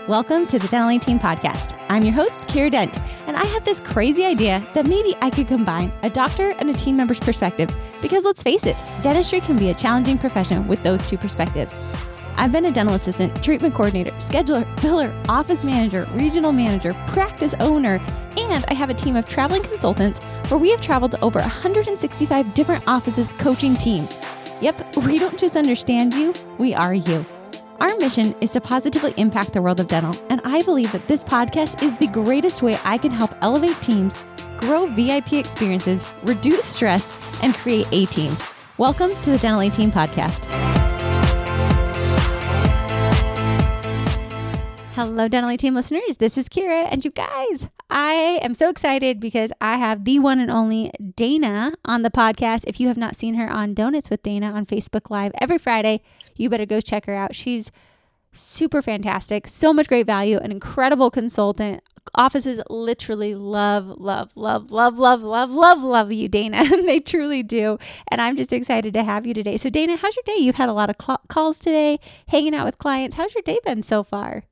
Welcome to the Dental Team Podcast. I'm your host, Kiera Dent, and I have this crazy idea that maybe I could combine a doctor and a team member's perspective because let's face it, dentistry can be a challenging profession with those two perspectives. I've been a dental assistant, treatment coordinator, scheduler, biller, office manager, regional manager, practice owner, and I have a team of traveling consultants where we have traveled to over 165 different offices coaching teams. Yep, we don't just understand you, we are you. Our mission is to positively impact the world of dental, and I believe that this podcast is the greatest way I can help elevate teams, grow VIP experiences, reduce stress, and create A-teams. Welcome to the Dental Team Podcast. Hello, Dental Team listeners. This is Kiera, and you guys, I am so excited because I have the one and only Dana on the podcast. If you have not seen her on Donuts with Dana on Facebook Live every Friday, you better go check her out. She's super fantastic, so much great value, an incredible consultant. Offices literally love you, Dana. They truly do. And I'm just excited to have you today. So Dana, how's your day? You've had a lot of calls today, hanging out with clients. How's your day been so far?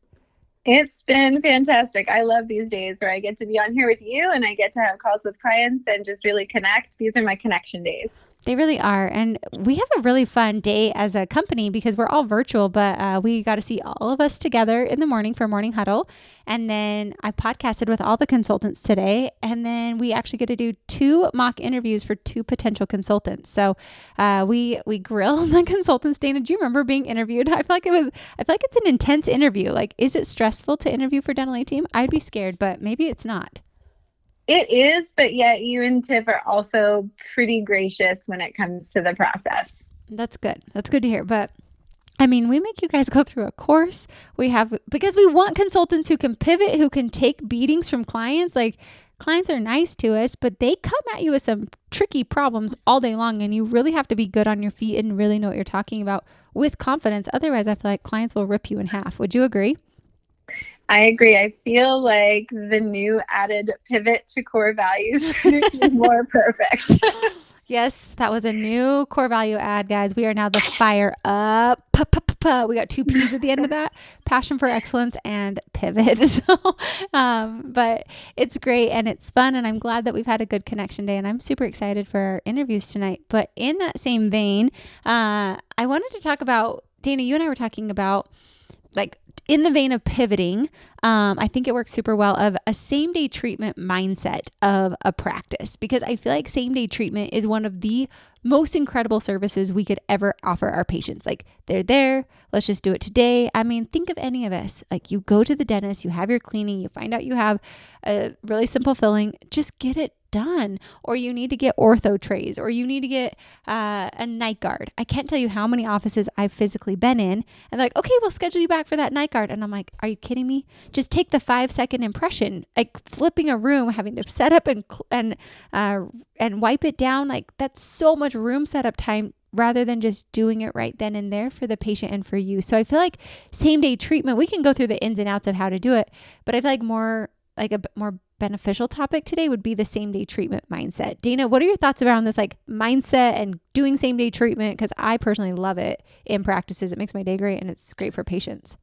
It's been fantastic. I love these days where I get to be on here with you and I get to have calls with clients and just really connect. These are my connection days. They really are. And we have a really fun day as a company because we're all virtual, but we got to see all of us together in the morning for a morning huddle. And then I podcasted with all the consultants today. And then we actually get to do 2 mock interviews for 2 potential consultants. So we grill the consultants. Dana, do you remember being interviewed? I feel like it's an intense interview. Like, is it stressful to interview for Dental Team? I'd be scared, but maybe it's not. It is, but yet you and Tiff are also pretty gracious when it comes to the process. That's good. That's good to hear. But I mean, we make you guys go through a course. Because we want consultants who can pivot, who can take beatings from clients. Like, clients are nice to us, but they come at you with some tricky problems all day long. And you really have to be good on your feet and really know what you're talking about with confidence. Otherwise, I feel like clients will rip you in half. Would you agree? I agree. I feel like the new added pivot to core values is more perfect. Yes, that was a new core value ad, guys. We are now the fire up. We got 2 P's at the end of that. Passion for excellence and pivot. So, but it's great and it's fun. And I'm glad that we've had a good connection day. And I'm super excited for our interviews tonight. But in that same vein, I wanted to talk about, Dana, you and I were talking about, like, in the vein of pivoting, I think it works super well of a same-day treatment mindset of a practice, because I feel like same-day treatment is one of the most incredible services we could ever offer our patients. Like, they're there, let's just do it today. I mean, think of any of us. Like, you go to the dentist, you have your cleaning, you find out you have a really simple filling, just get it done. Or you need to get ortho trays, or you need to get a night guard. I can't tell you how many offices I've physically been in and they're like, okay, we'll schedule you back for that night guard. And I'm like, are you kidding me? Just take the 5-second impression, like flipping a room, having to set up and wipe it down. Like, that's so much room setup time rather than just doing it right then and there for the patient and for you. So I feel like same day treatment, we can go through the ins and outs of how to do it, but I feel like a more beneficial topic today would be the same day treatment mindset. Dana, what are your thoughts around this, like, mindset and doing same day treatment? Because I personally love it in practices. It makes my day great and it's great for patients.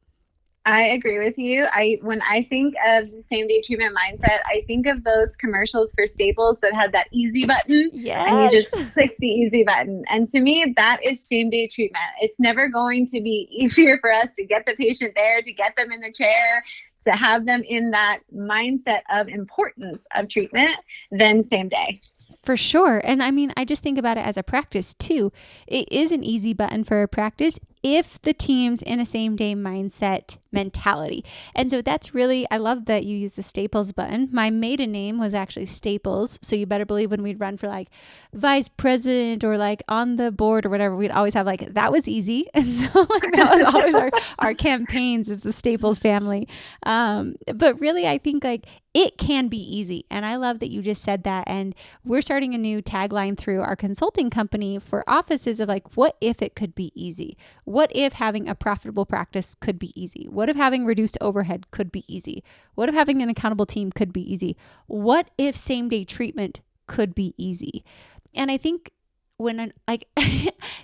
I agree with you. When I think of the same day treatment mindset, I think of those commercials for Staples that had that easy button. Yes. And you just click the easy button. And to me, that is same day treatment. It's never going to be easier for us to get the patient there, to get them in the chair, to have them in that mindset of importance of treatment than same day. For sure. And I mean, I just think about it as a practice too. It is an easy button for a practice if the team's in a same day mindset mentality. And so that's really, I love that you use the Staples button. My maiden name was actually Staples. So you better believe when we'd run for like vice president or like on the board or whatever, we'd always have like, that was easy. And so like, that was always our campaigns as the Staples family. But really, I think like it can be easy. And I love that you just said that. And we're starting a new tagline through our consulting company for offices of like, what if it could be easy? What if having a profitable practice could be easy? What if having reduced overhead could be easy? What if having an accountable team could be easy? What if same day treatment could be easy? And I think when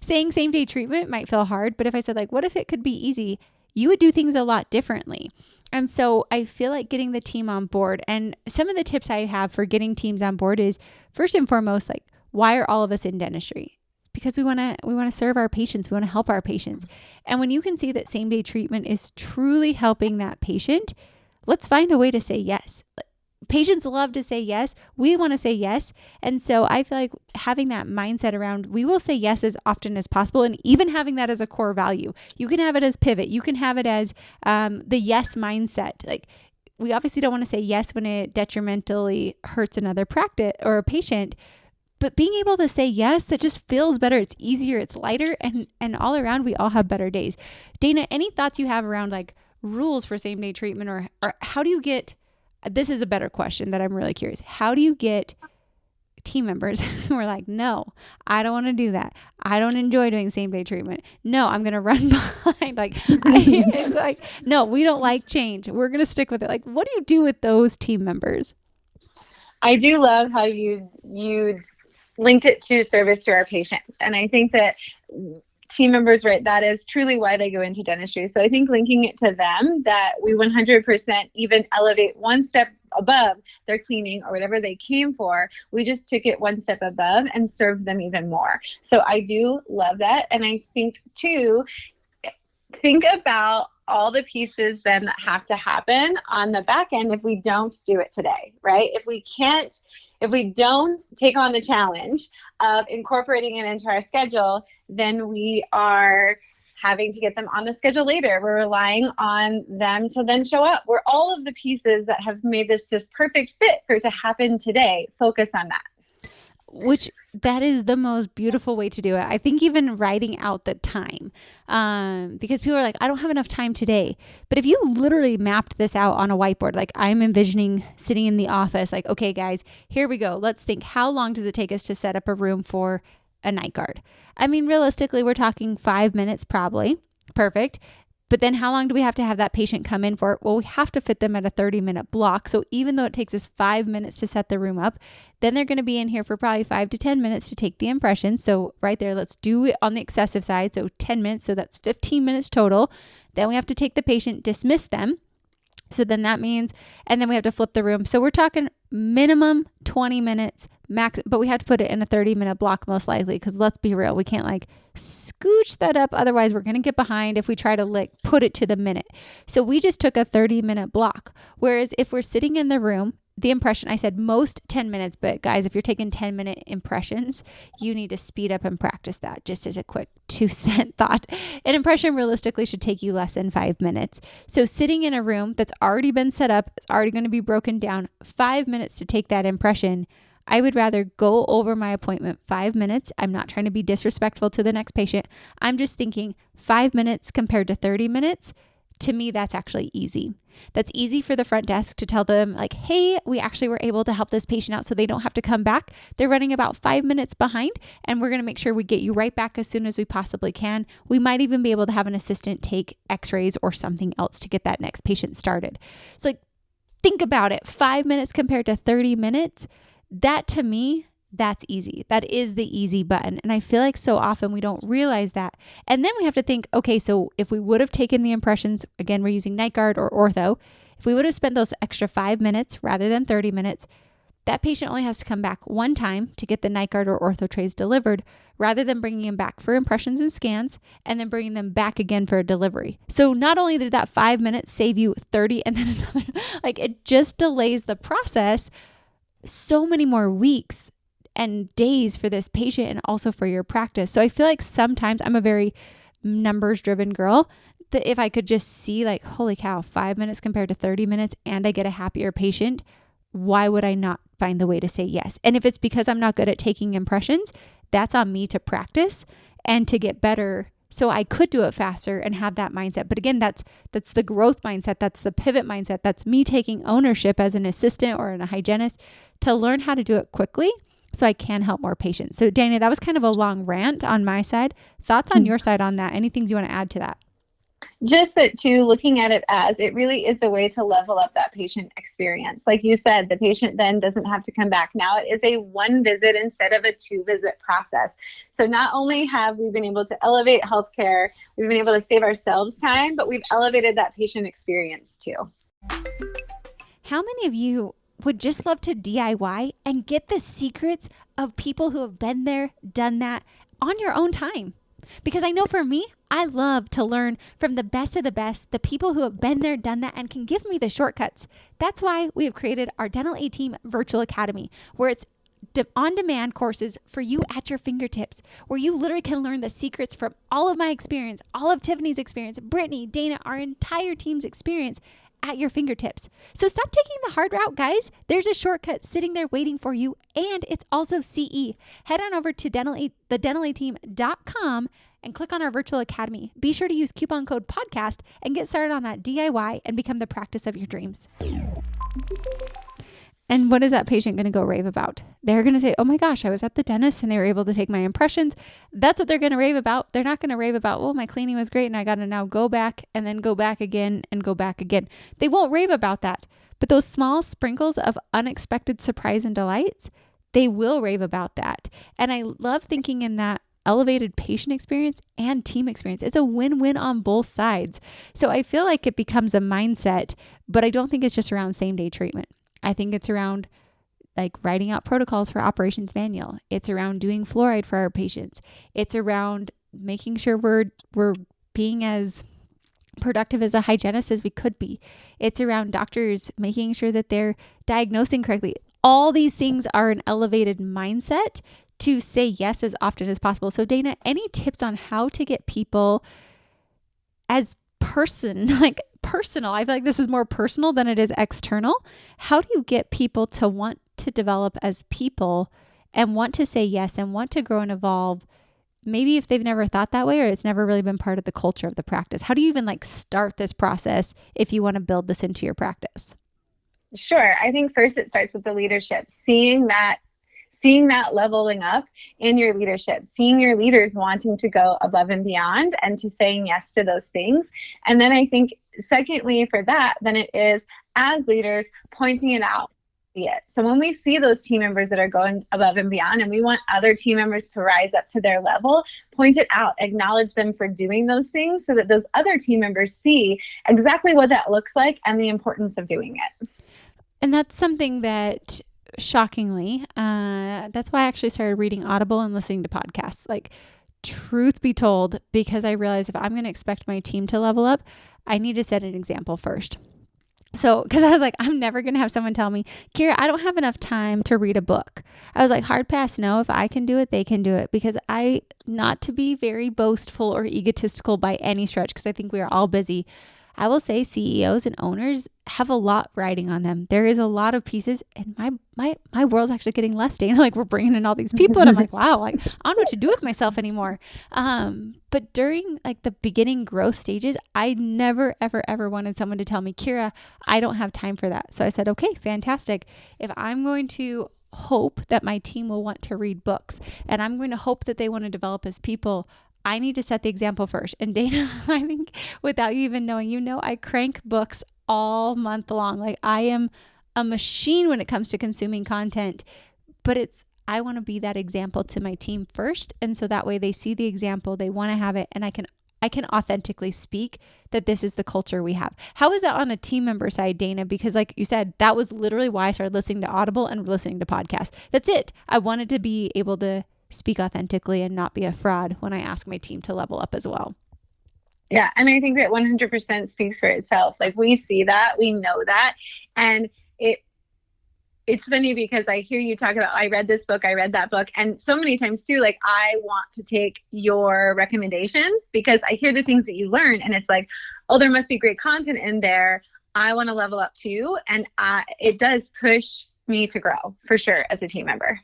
saying same day treatment might feel hard, but if I said like, what if it could be easy? you would do things a lot differently. And so I feel like getting the team on board, and some of the tips I have for getting teams on board is, first and foremost, like, why are all of us in dentistry? Because we want to serve our patients. We want to help our patients. And when you can see that same day treatment is truly helping that patient, let's find a way to say yes. Patients love to say yes. We want to say yes. And so I feel like having that mindset around, we will say yes as often as possible. And even having that as a core value, you can have it as pivot. You can have it as the yes mindset. Like, we obviously don't want to say yes when it detrimentally hurts another practice or a patient, but being able to say yes, that just feels better. It's easier, it's lighter, and all around we all have better days. Dana, any thoughts you have around like rules for same day treatment, or how do you get, this is a better question that I'm really curious. How do you get team members who are like, no, I don't want to do that. I don't enjoy doing same day treatment. No, I'm going to run behind. It's like, no, we don't like change. We're going to stick with it. Like, what do you do with those team members? I do love how you linked it to service to our patients. And I think that team members, right, that is truly why they go into dentistry. So I think linking it to them, that we 100% even elevate one step above their cleaning or whatever they came for. We just took it one step above and served them even more. So I do love that. And I think too, think about all the pieces then that have to happen on the back end if we don't do it today, right? If we don't take on the challenge of incorporating it into our schedule, then we are having to get them on the schedule later. We're relying on them to then show up. We're all of the pieces that have made this just perfect fit for it to happen today. Focus on that. Which, that is the most beautiful way to do it. I think even writing out the time, because people are like, I don't have enough time today. But if you literally mapped this out on a whiteboard, like I'm envisioning sitting in the office, like, okay, guys, here we go. Let's think, how long does it take us to set up a room for a night guard? I mean, realistically, we're talking 5 minutes probably. Perfect. But then how long do we have to have that patient come in for? Well, we have to fit them at a 30-minute block. So even though it takes us 5 minutes to set the room up, then they're going to be in here for probably 5 to 10 minutes to take the impression. So right there, let's do it on the excessive side. So 10 minutes. So that's 15 minutes total. Then we have to take the patient, dismiss them. So then that means, and then we have to flip the room. So we're talking minimum 20 minutes max, but we have to put it in a 30-minute block most likely, because let's be real, we can't like scooch that up. Otherwise we're going to get behind if we try to like put it to the minute. So we just took a 30-minute block. Whereas if we're sitting in the room, the impression, I said most 10 minutes, but guys, if you're taking 10-minute impressions, you need to speed up and practice that. Just as a quick 2-cent thought, an impression realistically should take you less than 5 minutes. So sitting in a room that's already been set up, it's already going to be broken down, 5 minutes to take that impression. I would rather go over my appointment 5 minutes. I'm not trying to be disrespectful to the next patient. I'm just thinking 5 minutes compared to 30 minutes. To me, that's actually easy. That's easy for the front desk to tell them like, hey, we actually were able to help this patient out so they don't have to come back. They're running about 5 minutes behind, and we're going to make sure we get you right back as soon as we possibly can. We might even be able to have an assistant take x-rays or something else to get that next patient started. So like, think about it. 5 minutes compared to 30 minutes. That to me, that's easy. That is the easy button. And I feel like so often we don't realize that. And then we have to think, okay, so if we would have taken the impressions, again, we're using night guard or ortho, if we would have spent those extra 5 minutes rather than 30 minutes, that patient only has to come back one time to get the night guard or ortho trays delivered, rather than bringing them back for impressions and scans and then bringing them back again for a delivery. So not only did that 5 minutes save you 30 and then another, like it just delays the process so many more weeks and days for this patient and also for your practice. So I feel like sometimes I'm a very numbers driven girl, that if I could just see like, holy cow, 5 minutes compared to 30 minutes and I get a happier patient, why would I not find the way to say yes? And if it's because I'm not good at taking impressions, that's on me to practice and to get better so I could do it faster and have that mindset. But again, that's the growth mindset. That's the pivot mindset. That's me taking ownership as an assistant or a hygienist to learn how to do it quickly so I can help more patients. So Dana, that was kind of a long rant on my side. Thoughts on your side on that? Any things you want to add to that? Just that too, looking at it as it really is a way to level up that patient experience. Like you said, the patient then doesn't have to come back. Now it is a 1 visit instead of a 2 visit process. So not only have we been able to elevate healthcare, we've been able to save ourselves time, but we've elevated that patient experience too. How many of you would just love to DIY and get the secrets of people who have been there, done that on your own time? Because I know for me, I love to learn from the best of the best, the people who have been there, done that, and can give me the shortcuts. That's why we have created our Dental A Team Virtual Academy, where it's on-demand courses for you at your fingertips, where you literally can learn the secrets from all of my experience, all of Tiffany's experience, Brittany, Dana, our entire team's experience at your fingertips. So stop taking the hard route, guys. There's a shortcut sitting there waiting for you, and it's also CE. Head on over to thedentalateam.com and click on our virtual academy. Be sure to use coupon code podcast and get started on that DIY and become the practice of your dreams. And what is that patient going to go rave about? They're going to say, oh my gosh, I was at the dentist and they were able to take my impressions. That's what they're going to rave about. They're not going to rave about, well, my cleaning was great and I got to now go back and then go back again and go back again. They won't rave about that. But those small sprinkles of unexpected surprise and delights, they will rave about that. And I love thinking in that elevated patient experience and team experience. It's a win-win on both sides. So I feel like it becomes a mindset, but I don't think it's just around same-day treatment. I think it's around like writing out protocols for operations manual. It's around doing fluoride for our patients. It's around making sure we're being as productive as a hygienist as we could be. It's around doctors making sure that they're diagnosing correctly. All these things are an elevated mindset to say yes as often as possible. So Dana, any tips on how to get people as personal? I feel like this is more personal than it is external. How do you get people to want to develop as people and want to say yes and want to grow and evolve? Maybe if they've never thought that way or it's never really been part of the culture of the practice. How do you even start this process if you want to build this into your practice? Sure. I think first it starts with the leadership, seeing that leveling up in your leadership, seeing your leaders wanting to go above and beyond and to saying yes to those things. And then I think secondly for that, then it is as leaders pointing it out. So when we see those team members that are going above and beyond and we want other team members to rise up to their level, point it out, acknowledge them for doing those things so that those other team members see exactly what that looks like and the importance of doing it. And that's something that shockingly, that's why I actually started reading Audible and listening to podcasts. Like, truth be told, because I realized if I'm going to expect my team to level up, I need to set an example first. So, because I was like, I'm never going to have someone tell me, Kiera, I don't have enough time to read a book. I was like, hard pass. No, if I can do it, they can do it. Because not to be very boastful or egotistical by any stretch, because I think we are all busy. I will say CEOs and owners have a lot riding on them. There is a lot of pieces, and my world's actually getting less, Dana. Like, we're bringing in all these people, and I'm like, wow, I don't know what to do with myself anymore. But during the beginning growth stages, I never, ever, ever wanted someone to tell me, Kiera, I don't have time for that. So I said, okay, fantastic. If I'm going to hope that my team will want to read books, and I'm going to hope that they want to develop as people, I need to set the example first. And Dana, I think without you even knowing, I crank books all month long. Like, I am a machine when it comes to consuming content, but I want to be that example to my team first. And so that way they see the example, they want to have it, and I can authentically speak that this is the culture we have. How is that on a team member side, Dana? Because like you said, that was literally why I started listening to Audible and listening to podcasts. That's it. I wanted to be able to speak authentically and not be a fraud when I ask my team to level up as well. Yeah. And I think that 100% speaks for itself. Like, we see that, we know that. And it's funny because I hear you talk about, I read this book, I read that book. And so many times too, like, I want to take your recommendations because I hear the things that you learn and it's like, oh, there must be great content in there. I want to level up too. And it does push me to grow for sure as a team member.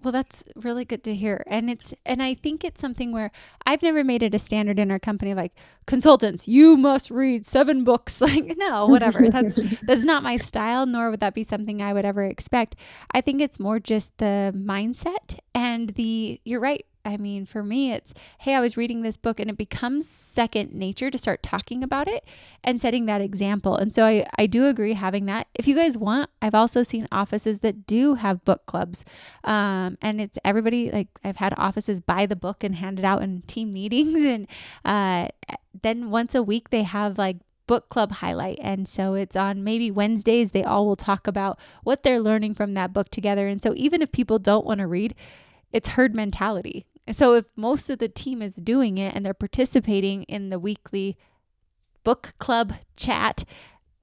Well, that's really good to hear. And I think it's something where I've never made it a standard in our company, like, consultants, you must read 7 books. Like, no, whatever. That's not my style, nor would that be something I would ever expect. I think it's more just the mindset and you're right. I mean, for me, it's, hey, I was reading this book, and it becomes second nature to start talking about it and setting that example. And so I do agree having that. If you guys want, I've also seen offices that do have book clubs. And it's everybody, like I've had offices buy the book and hand it out in team meetings. And then once a week, they have like book club highlight. And so it's on maybe Wednesdays, they all will talk about what they're learning from that book together. And so even if people don't want to read, it's herd mentality. And so if most of the team is doing it and they're participating in the weekly book club chat,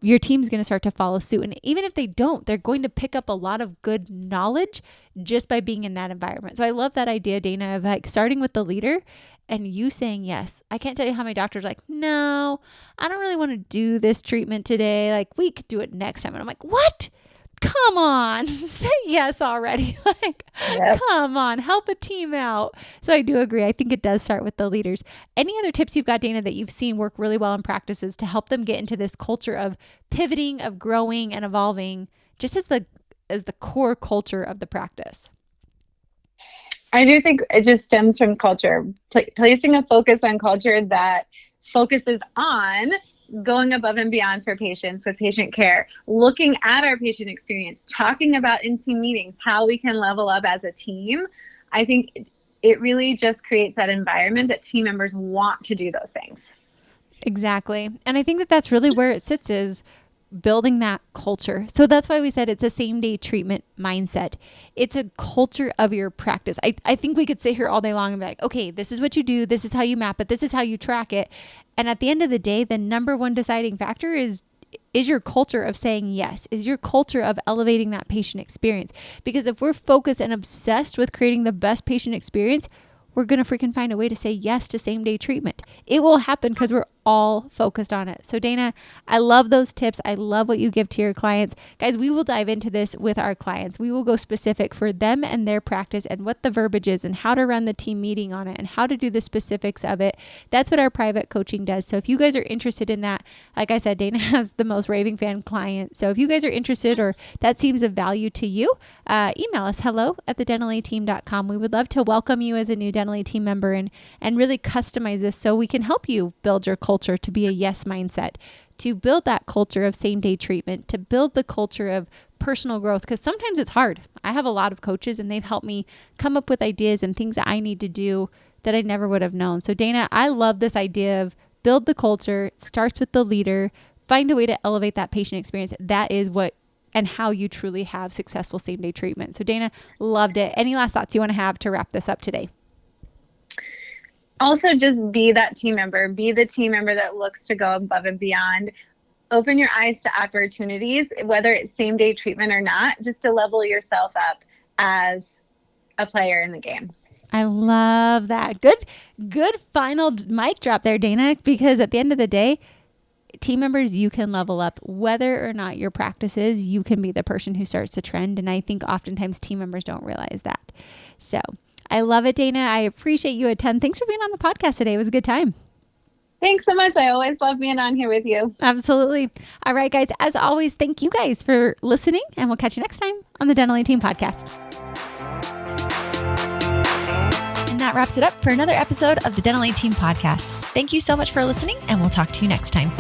your team's going to start to follow suit. And even if they don't, they're going to pick up a lot of good knowledge just by being in that environment. So I love that idea, Dana, of like starting with the leader and you saying yes. I can't tell you how many doctors are like, no, I don't really want to do this treatment today. Like, we could do it next time. And I'm like, what? Come on, say yes already. Like, Come on, help a team out. So I do agree. I think it does start with the leaders. Any other tips you've got, Dana, that you've seen work really well in practices to help them get into this culture of pivoting, of growing and evolving, just as the core culture of the practice? I do think it just stems from culture, placing a focus on culture that focuses on going above and beyond for patients with patient care, looking at our patient experience, talking about in team meetings, how we can level up as a team. I think it really just creates that environment that team members want to do those things. Exactly. And I think that that's really where it sits, is building that culture. So that's why we said it's a same day treatment mindset. It's a culture of your practice. I think we could sit here all day long and be like, okay, this is what you do. This is how you map it. This is how you track it. And at the end of the day, the number one deciding factor is your culture of saying yes, is your culture of elevating that patient experience. Because if we're focused and obsessed with creating the best patient experience, we're going to freaking find a way to say yes to same day treatment. It will happen because we're all focused on it. So Dana, I love those tips. I love what you give to your clients. Guys, we will dive into this with our clients. We will go specific for them and their practice and what the verbiage is and how to run the team meeting on it and how to do the specifics of it. That's what our private coaching does. So if you guys are interested in that, like I said, Dana has the most raving fan client. So if you guys are interested or that seems of value to you, email us hello@thedentalateam.com. We would love to welcome you as a new Dental A team member and really customize this so we can help you build your culture to be a yes mindset, to build that culture of same day treatment, to build the culture of personal growth. Because sometimes it's hard. I have a lot of coaches and they've helped me come up with ideas and things that I need to do that I never would have known. So Dana, I love this idea of build the culture. It starts with the leader. Find a way to elevate that patient experience. That is what and how you truly have successful same day treatment. So Dana, loved it. Any last thoughts you want to have to wrap this up today? Also, just be that team member. Be the team member that looks to go above and beyond. Open your eyes to opportunities, whether it's same day treatment or not, just to level yourself up as a player in the game. I love that. Good final mic drop there, Dana, because at the end of the day, team members, you can level up. Whether or not your practice is, you can be the person who starts the trend. And I think oftentimes team members don't realize that. So I love it, Dana. I appreciate you a ton. Thanks for being on the podcast today. It was a good time. Thanks so much. I always love being on here with you. Absolutely. All right, guys. As always, thank you guys for listening, and we'll catch you next time on the Dental A Team podcast. And that wraps it up for another episode of the Dental A Team podcast. Thank you so much for listening, and we'll talk to you next time.